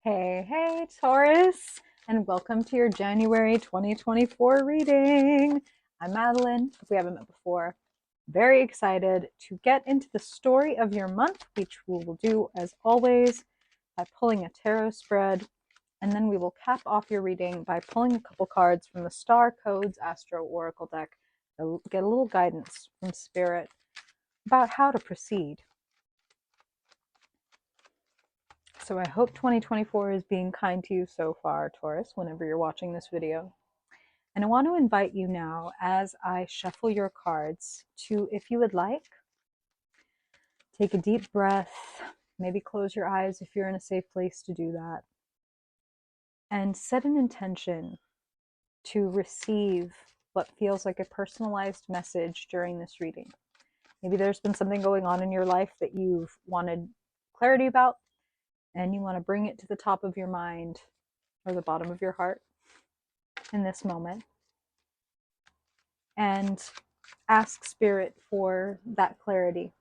Hey, Taurus, and welcome to your January 2024 reading. I'm Madeline, if we haven't met before. Very excited to get into the story of your month, which we will do as always by pulling a tarot spread, and then we will cap off your reading by pulling a couple cards from the Star Codes Astro Oracle deck to get a little guidance from Spirit about how to proceed. So I hope 2024 is being kind to you so far, Taurus, whenever you're watching this video. And I want to invite you now, as I shuffle your cards, to, if you would like, take a deep breath, maybe close your eyes if you're in a safe place to do that, and set an intention to receive what feels like a personalized message during this reading. Maybe there's been something going on in your life that you've wanted clarity about, and you want to bring it to the top of your mind or the bottom of your heart in this moment and ask Spirit for that clarity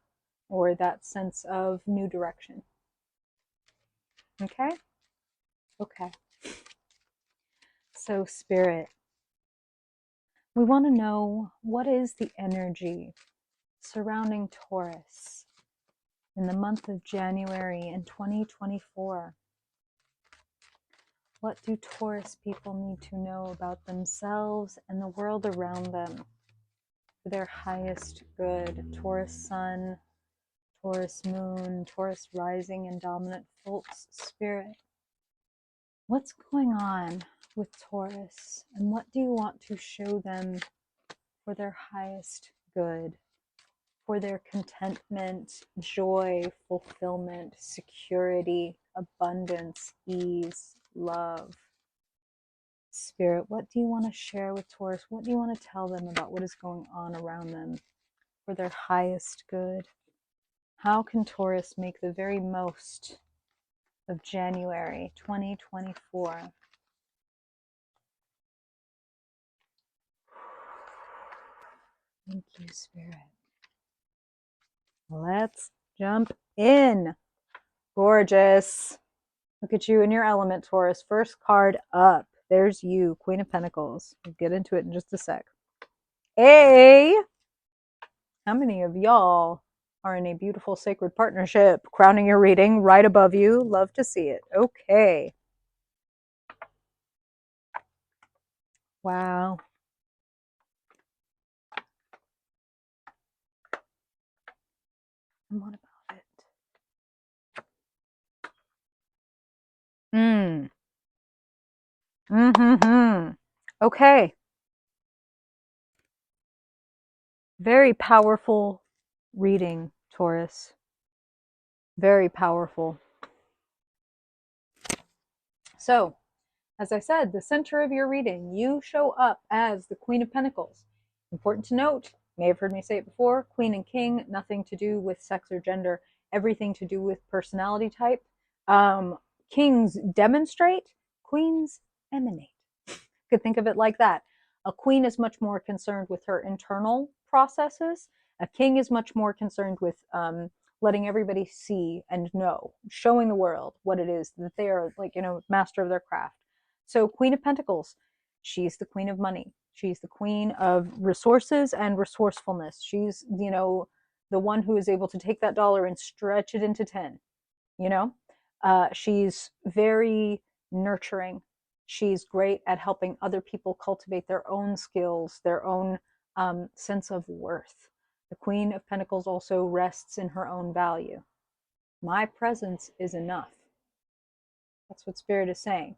or that sense of new direction. Okay? Okay. So, Spirit, we want to know, what is the energy surrounding Taurus in the month of January in 2024? What do Taurus people need to know about themselves and the world around them for their highest good? Taurus Sun, Taurus Moon, Taurus Rising, and Dominant Faults Spirit. What's going on with Taurus, and what do you want to show them for their highest good, for their contentment, joy, fulfillment, security, abundance, ease, love? Spirit, what do you want to share with Taurus? What do you want to tell them about what is going on around them for their highest good? How can Taurus make the very most of January 2024? Thank you, Spirit. Let's jump in. Gorgeous. Look at you in your element, Taurus. First card up. There's you, Queen of Pentacles. We'll get into it in just a sec. Hey! How many of y'all are in a beautiful sacred partnership? Crowning your reading right above you. Love to see it. Okay. Wow. And what about it? Okay. Very powerful reading, Taurus. Very powerful. So, as I said, the center of your reading, you show up as the Queen of Pentacles. Important to note, you may have heard me say it before, Queen and King, nothing to do with sex or gender, everything to do with personality type. Kings demonstrate, queens emanate. You could think of it like that. A queen is much more concerned with her internal processes. A king is much more concerned with letting everybody see and know, showing the world what it is that they are, like, master of their craft. So Queen of Pentacles, she's the queen of money. She's the queen of resources and resourcefulness. She's, the one who is able to take that dollar and stretch it into 10, she's very nurturing. She's great at helping other people cultivate their own skills, their own sense of worth. The Queen of Pentacles also rests in her own value. My presence is enough. That's what Spirit is saying.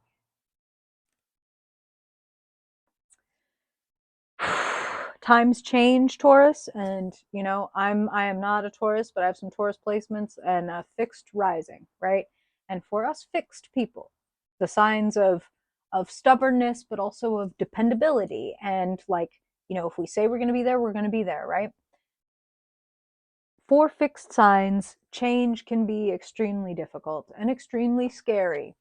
Times change, Taurus, and I am not a Taurus, but I have some Taurus placements and a fixed rising, right? And for us fixed people, the signs of stubbornness, but also of dependability, and if we say we're going to be there, we're going to be there, right? For fixed signs, change can be extremely difficult and extremely scary.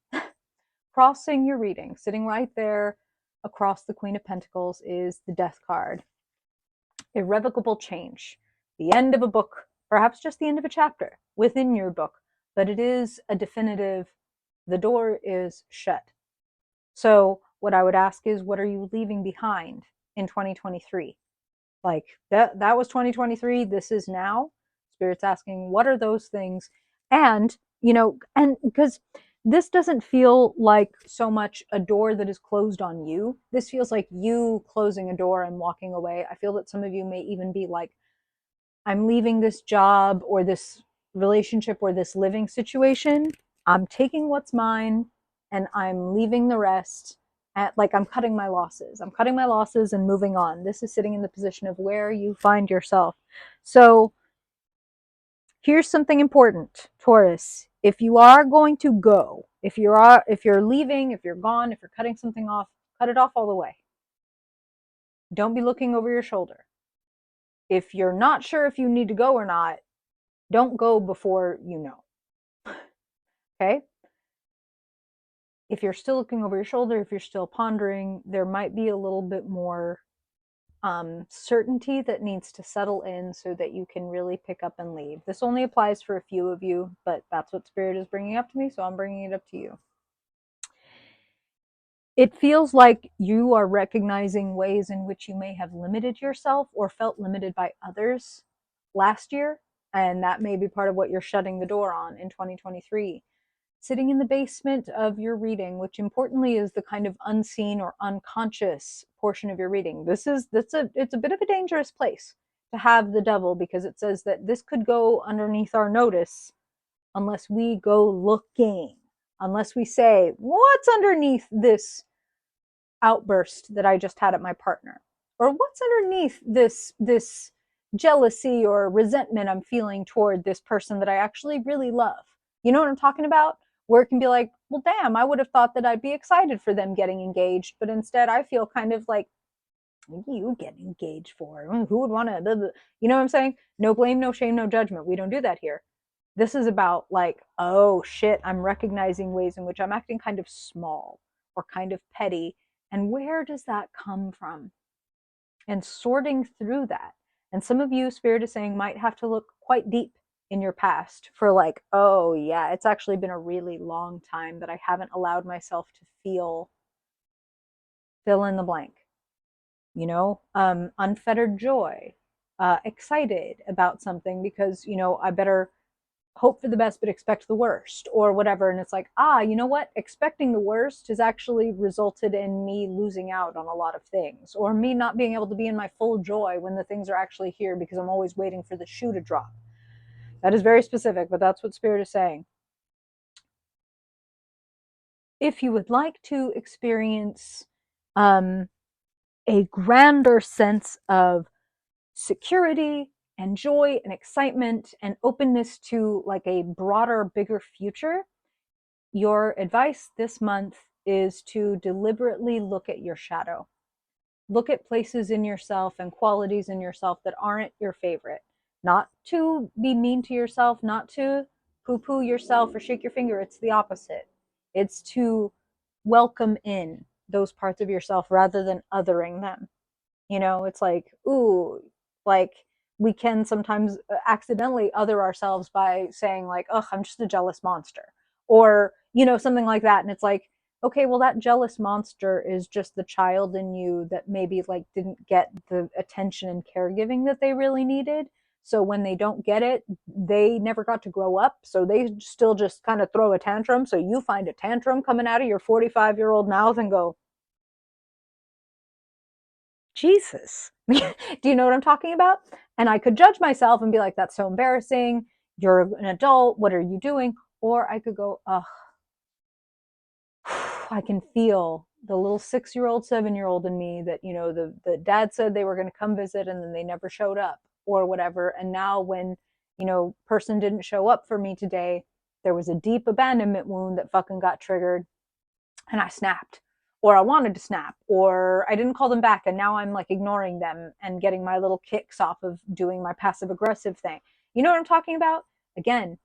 Crossing your reading, sitting right there across the Queen of Pentacles, is the Death card. Irrevocable change. The end of a book, perhaps just the end of a chapter within your book, but it is a definitive, The door is shut. So what I would ask is, what are you leaving behind in 2023? Like that was 2023. This is now. Spirit's asking, what are those things? And, and because this doesn't feel like so much a door that is closed on you. This feels like you closing a door and walking away. I feel that some of you may even be like, I'm leaving this job or this relationship or this living situation. I'm taking what's mine and I'm leaving the rest. Like I'm cutting my losses. I'm cutting my losses and moving on. This is sitting in the position of where you find yourself. So here's something important, Taurus. If you are going to go, if you're leaving, if you're gone, if you're cutting something off, cut it off all the way. Don't be looking over your shoulder. If you're not sure if you need to go or not, don't go before you know. Okay? If you're still looking over your shoulder, if you're still pondering, there might be a little bit more certainty that needs to settle in so that you can really pick up and leave. This only applies for a few of you, but that's what Spirit is bringing up to me, so I'm bringing it up to you. It feels like you are recognizing ways in which you may have limited yourself or felt limited by others last year, and that may be part of what you're shutting the door on in 2023. Sitting in the basement of your reading, which importantly is the kind of unseen or unconscious portion of your reading. It's a bit of a dangerous place to have the devil, because it says that this could go underneath our notice unless we go looking, unless we say, what's underneath this outburst that I just had at my partner? Or what's underneath this jealousy or resentment I'm feeling toward this person that I actually really love? You know what I'm talking about? Where it can be like, well, damn, I would have thought that I'd be excited for them getting engaged, but instead I feel kind of like, you get engaged for? Who would want to? You know what I'm saying? No blame, no shame, no judgment. We don't do that here. This is about like, oh shit, I'm recognizing ways in which I'm acting kind of small or kind of petty. And where does that come from? And sorting through that. And some of you, Spirit is saying, might have to look quite deep in your past for like, oh yeah, it's actually been a really long time that I haven't allowed myself to fill in the blank. Unfettered joy, excited about something because, I better hope for the best but expect the worst or whatever. And it's like, you know what? Expecting the worst has actually resulted in me losing out on a lot of things, or me not being able to be in my full joy when the things are actually here because I'm always waiting for the shoe to drop. That is very specific, but that's what Spirit is saying. If you would like to experience a grander sense of security and joy and excitement and openness to like a broader, bigger future, your advice this month is to deliberately look at your shadow. Look at places in yourself and qualities in yourself that aren't your favorite. Not to be mean to yourself, not to poo-poo yourself or shake your finger. It's the opposite. It's to welcome in those parts of yourself rather than othering them. It's like, ooh, like we can sometimes accidentally other ourselves by saying like, oh, I'm just a jealous monster, or something like that. And it's like, okay, well, that jealous monster is just the child in you that maybe like didn't get the attention and caregiving that they really needed. So when they don't get it, they never got to grow up, so they still just kind of throw a tantrum. So you find a tantrum coming out of your 45-year-old mouth and go, Jesus. Do you know what I'm talking about? And I could judge myself and be like, that's so embarrassing. You're an adult. What are you doing? Or I could go, ugh, I can feel the little 6-year-old, 7-year-old in me that, the dad said they were going to come visit and then they never showed up or whatever. And now when, person didn't show up for me today, there was a deep abandonment wound that fucking got triggered and I snapped, or I wanted to snap, or I didn't call them back and now I'm like ignoring them and getting my little kicks off of doing my passive aggressive thing. You know what I'm talking about? Again,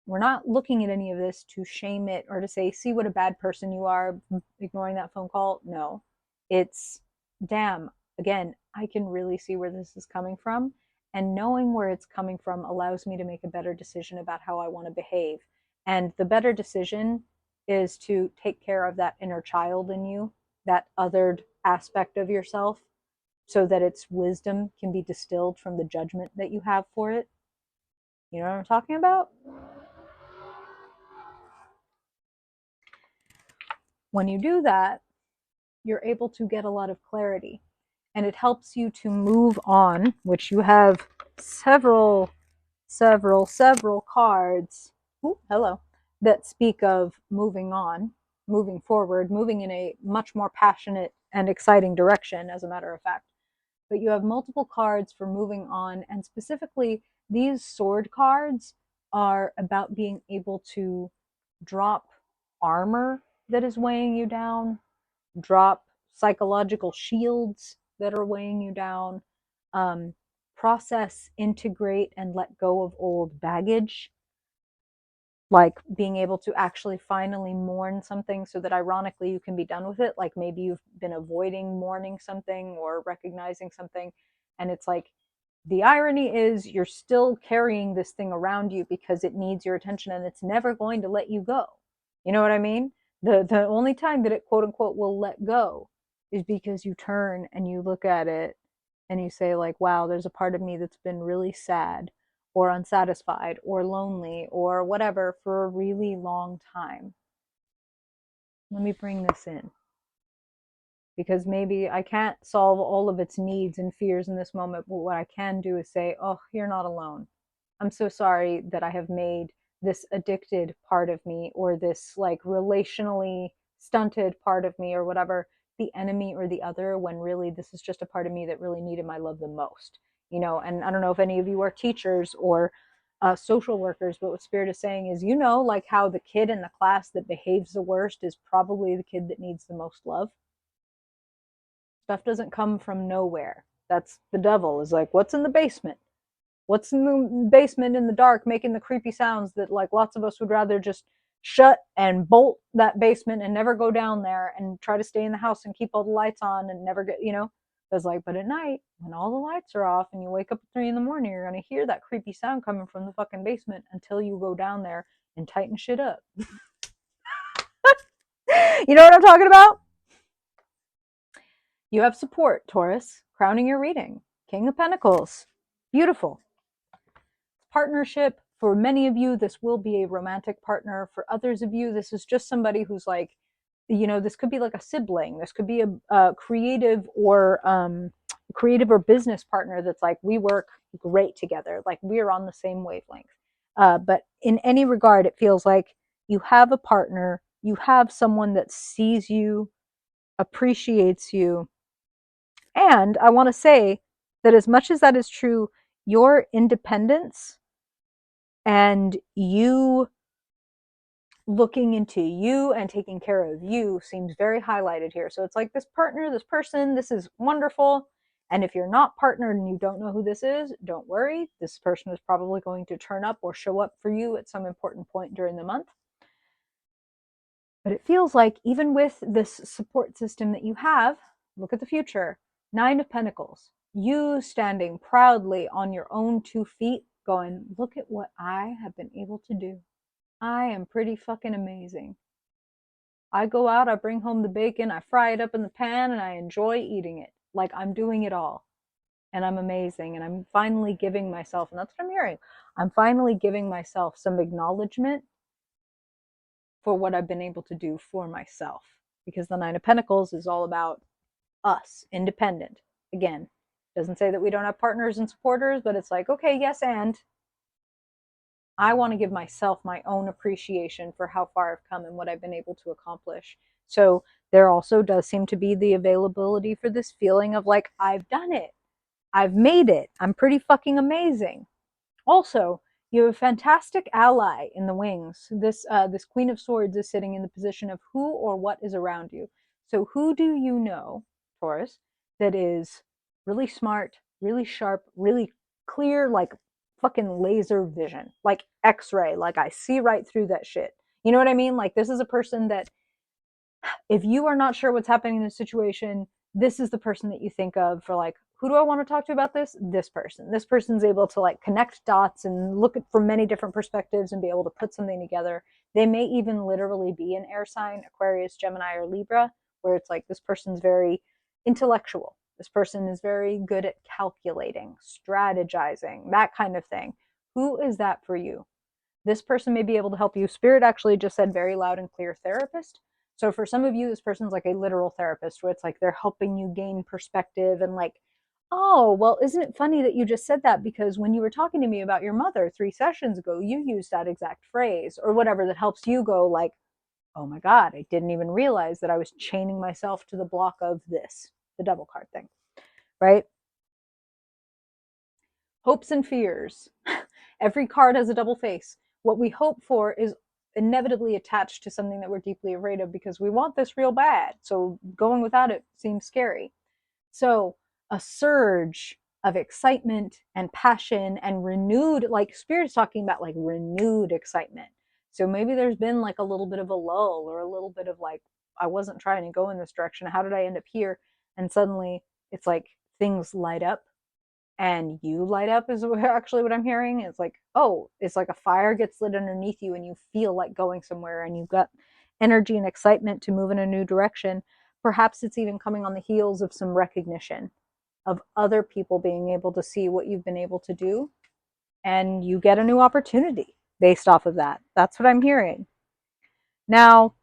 we're not looking at any of this to shame it or to say, see what a bad person you are, ignoring that phone call. No, it's, damn, again, I can really see where this is coming from. And knowing where it's coming from allows me to make a better decision about how I want to behave. And the better decision is to take care of that inner child in you, that othered aspect of yourself, so that its wisdom can be distilled from the judgment that you have for it. You know what I'm talking about? When you do that, you're able to get a lot of clarity, and it helps you to move on, which you have several cards, ooh, hello, that speak of moving on, moving forward, moving in a much more passionate and exciting direction, as a matter of fact. But you have multiple cards for moving on, and specifically, these sword cards are about being able to drop armor that is weighing you down, drop psychological shields that are weighing you down, um, process, integrate, and let go of old baggage, like being able to actually finally mourn something so that ironically you can be done with it. Like maybe you've been avoiding mourning something or recognizing something, and it's like the irony is you're still carrying this thing around you because it needs your attention and it's never going to let you go. You know what I mean? The only time that it quote unquote will let go is because you turn and you look at it and you say like, wow, there's a part of me that's been really sad or unsatisfied or lonely or whatever for a really long time. Let me bring this in, because maybe I can't solve all of its needs and fears in this moment, but what I can do is say, oh, you're not alone. I'm so sorry that I have made this addicted part of me, or this like relationally stunted part of me, or whatever, the enemy or the other, when really this is just a part of me that really needed my love the most. You know, and I don't know if any of you are teachers or social workers, but what Spirit is saying is, you know, like how the kid in the class that behaves the worst is probably the kid that needs the most love. Stuff doesn't come from nowhere. That's the devil, is like, what's in the basement? What's in the basement in the dark making the creepy sounds that like lots of us would rather just shut and bolt that basement and never go down there and try to stay in the house and keep all the lights on and never get, you know? It's like, but at night, when all the lights are off and you wake up at 3 in the morning, you're gonna hear that creepy sound coming from the fucking basement until you go down there and tighten shit up. You know what I'm talking about? You have support, Taurus, crowning your reading. King of Pentacles. Beautiful. Partnership. For many of you, this will be a romantic partner. For others of you, this is just somebody who's like, you know, this could be like a sibling. This could be a creative or business partner that's like, we work great together. Like we are on the same wavelength. But in any regard, it feels like you have a partner. You have someone that sees you, appreciates you, and I want to say that as much as that is true, your independence and you looking into you and taking care of you seems very highlighted here. So it's like this partner, this person, this is wonderful. And if you're not partnered and you don't know who this is, don't worry. This person is probably going to turn up or show up for you at some important point during the month. But it feels like even with this support system that you have, look at the future. 9 of Pentacles. You standing proudly on your own 2 feet, going, look at what I have been able to do. I am pretty fucking amazing. I go out, I bring home the bacon, I fry it up in the pan, and I enjoy eating it. Like I'm doing it all. And I'm amazing. And I'm finally giving myself, and that's what I'm hearing, I'm finally giving myself some acknowledgement for what I've been able to do for myself. Because the 9 of Pentacles is all about us, independent. Again, doesn't say that we don't have partners and supporters, but it's like, okay, yes, and I want to give myself my own appreciation for how far I've come and what I've been able to accomplish. So there also does seem to be the availability for this feeling of like, I've done it. I've made it. I'm pretty fucking amazing. Also, you have a fantastic ally in the wings. This Queen of Swords is sitting in the position of who or what is around you. So who do you know, Taurus, that is really smart, really sharp, really clear, like fucking laser vision, like X-ray, like I see right through that shit. You know what I mean? Like this is a person that if you are not sure what's happening in a situation, this is the person that you think of for like, who do I want to talk to about this? This person. This person's able to like connect dots and look at from many different perspectives and be able to put something together They may even literally be an air sign, Aquarius, Gemini, or Libra, where it's like this person's very intellectual. This person is very good at calculating, strategizing, that kind of thing. Who is that for you? This person may be able to help you. Spirit actually just said very loud and clear therapist. So for some of you, this person's like a literal therapist where it's like they're helping you gain perspective and like, oh, well, isn't it funny that you just said that? Because when you were talking to me about your mother 3 sessions ago, you used that exact phrase or whatever that helps you go like, oh my God, I didn't even realize that I was chaining myself to the block of this, the double card thing, right? Hopes and fears. Every card has a double face. What we hope for is inevitably attached to something that we're deeply afraid of because we want this real bad. So going without it seems scary. So a surge of excitement and passion and renewed, like Spirit's talking about like renewed excitement. So maybe there's been like a little bit of a lull or a little bit of like, I wasn't trying to go in this direction. How did I end up here? And suddenly it's like things light up and you light up is actually what I'm hearing. It's like, oh, it's like a fire gets lit underneath you and you feel like going somewhere and you've got energy and excitement to move in a new direction. Perhaps it's even coming on the heels of some recognition of other people being able to see what you've been able to do and you get a new opportunity based off of that. That's what I'm hearing. Now,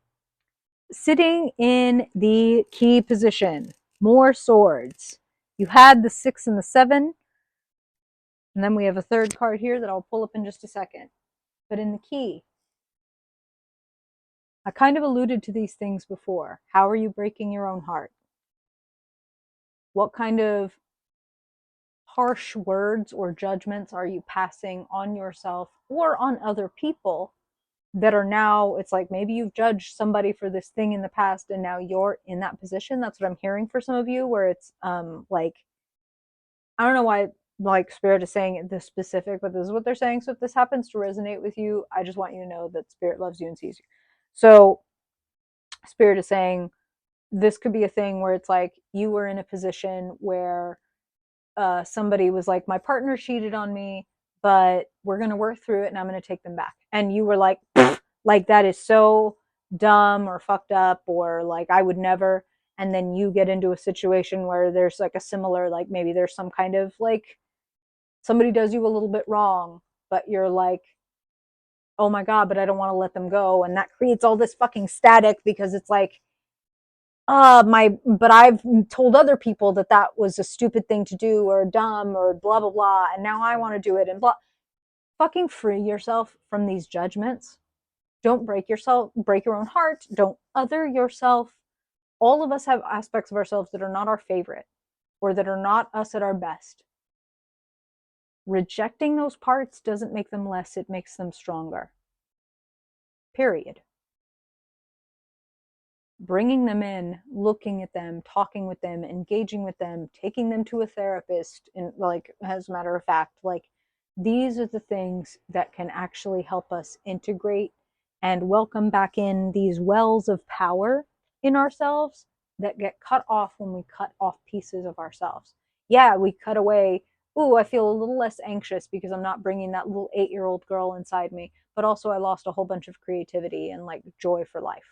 sitting in the key position, more swords. You had the 6 and the 7. And then we have a third card here that I'll pull up in just a second. But in the key, I kind of alluded to these things before. How are you breaking your own heart? What kind of harsh words or judgments are you passing on yourself or on other people that are now, it's like maybe you've judged somebody for this thing in the past and now you're in that position. That's what I'm hearing for some of you, where it's like, I don't know why like Spirit is saying this specific, but this is what they're saying. So if this happens to resonate with you, I just want you to know that Spirit loves you and sees you. So Spirit is saying this could be a thing where it's like you were in a position where somebody was like, my partner cheated on me, but we're going to work through it and I'm going to take them back. And you were like that is so dumb or fucked up or like I would never. And then you get into a situation where there's like a similar, like maybe there's some kind of like somebody does you a little bit wrong, but you're like, oh my God, but I don't want to let them go. And that creates all this fucking static because it's like, but I've told other people that that was a stupid thing to do or dumb or blah, blah, blah. And now I want to do it and blah. Fucking free yourself from these judgments. Don't break your own heart. Don't other yourself. All of us have aspects of ourselves that are not our favorite or that are not us at our best. Rejecting those parts doesn't make them less, it makes them stronger. Period. Bringing them in, looking at them, talking with them, engaging with them, taking them to a therapist, and like as a matter of fact, like these are the things that can actually help us integrate and welcome back in these wells of power in ourselves that get cut off when we cut off pieces of ourselves. Yeah, we cut away. Ooh, I feel a little less anxious because I'm not bringing that little 8-year-old girl inside me, but also I lost a whole bunch of creativity and like joy for life.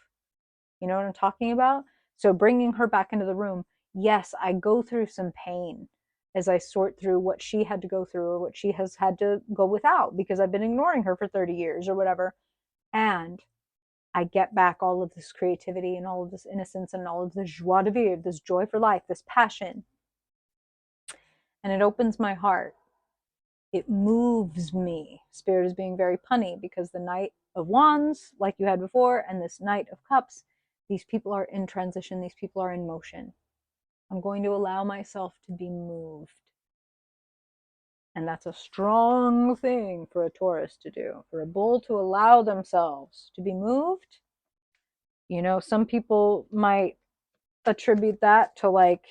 You know what I'm talking about? So bringing her back into the room, yes, I go through some pain as I sort through what she had to go through or what she has had to go without because I've been ignoring her for 30 years or whatever. And I get back all of this creativity and all of this innocence and all of this joie de vivre, this joy for life, this passion. And it opens my heart. It moves me. Spirit is being very punny because the Knight of Wands, like you had before, and this Knight of Cups, these people are in transition. These people are in motion. I'm going to allow myself to be moved. And that's a strong thing for a Taurus to do, for a bull to allow themselves to be moved. You know, some people might attribute that to like,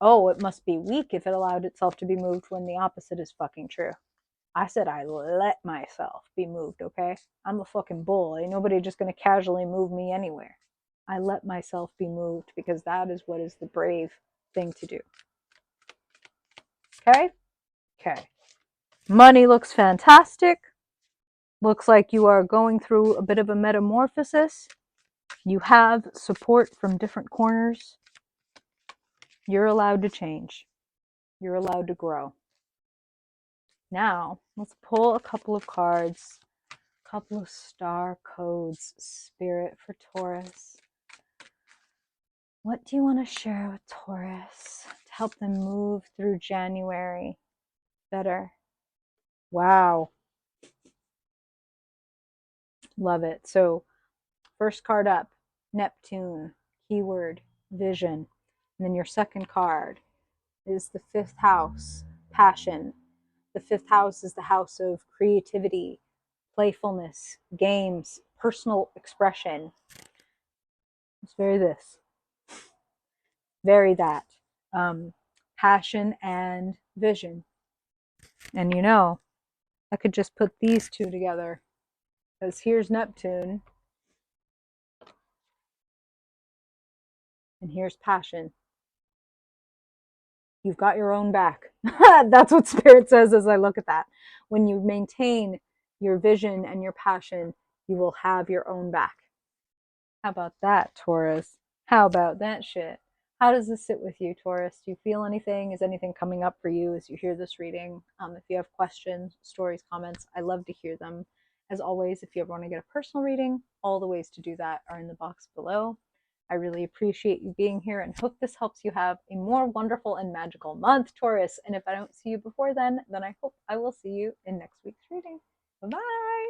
oh, it must be weak if it allowed itself to be moved when the opposite is fucking true. I said I let myself be moved, okay? I'm a fucking bull. Ain't nobody just gonna casually move me anywhere. I let myself be moved because that is what is the brave thing to do. Okay? Okay. Money looks fantastic. Looks like you are going through a bit of a metamorphosis. You have support from different corners. You're allowed to change. You're allowed to grow. Now, let's pull a couple of cards, a couple of star codes, Spirit, for Taurus. What do you want to share with Taurus to help them move through January better? Wow. Love it. So, first card up, Neptune, keyword, vision. And then your second card is the fifth house, passion. The fifth house is the house of creativity, playfulness, games, personal expression. It's very this, very that. Passion and vision. And you know, I could just put these two together, because here's Neptune and here's passion. You've got your own back. That's what Spirit says as I look at that. When you maintain your vision and your passion, you will have your own back. How about that, Taurus? How about that shit? How does this sit with you, Taurus? Do you feel anything? Is anything coming up for you as you hear this reading? If you have questions, stories, comments, I love to hear them. As always, if you ever want to get a personal reading, all the ways to do that are in the box below. I really appreciate you being here and hope this helps you have a more wonderful and magical month, Taurus. And if I don't see you before then I hope I will see you in next week's reading. Bye-bye.